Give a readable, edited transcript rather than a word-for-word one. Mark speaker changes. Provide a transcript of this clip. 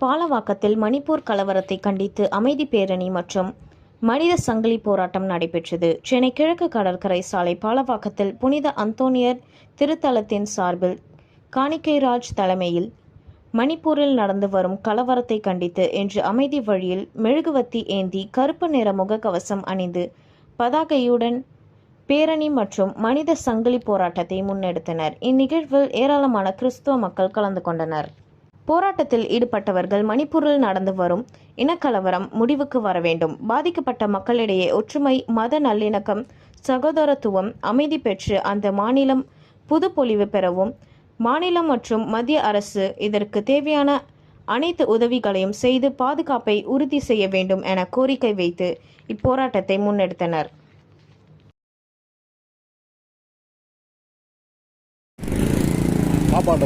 Speaker 1: பாலவாக்கத்தில் மணிப்பூர் கலவரத்தை கண்டித்து அமைதி பேரணி மற்றும் மனித சங்கிலி போராட்டம் நடைபெற்றது. சென்னை கிழக்கு கடற்கரை சாலை பாலவாக்கத்தில் புனித அந்தோனியர் திருத்தலத்தின் சார்பில் காணிக்கைராஜ் தலைமையில் மணிப்பூரில் நடந்து வரும் கலவரத்தை கண்டித்து இன்று அமைதி வழியில் மெழுகுவத்தி ஏந்தி கருப்பு நிற முகக்கவசம் அணிந்து பதாகையுடன் பேரணி மற்றும் மனித சங்கிலி போராட்டத்தை முன்னெடுத்தனர். இந்நிகழ்வில் ஏராளமான கிறிஸ்துவ மக்கள் கலந்து கொண்டனர். போராட்டத்தில் ஈடுபட்டவர்கள் மணிப்பூரில் நடந்து வரும் இனக்கலவரம் முடிவுக்கு வர வேண்டும், பாதிக்கப்பட்ட மக்களிடையே ஒற்றுமை, மத நல்லிணக்கம், சகோதரத்துவம், அமைதி பெற்று அந்த மாநிலம் புதுப்பொலிவு பெறவும் மாநிலம் மற்றும் மத்திய அரசு இதற்கு தேவையான அனைத்து உதவிகளையும் செய்து பாதுகாப்பை உறுதி செய்ய வேண்டும் என கோரிக்கை வைத்து இப்போராட்டத்தை முன்னெடுத்தனர்.
Speaker 2: காப்பாற்ற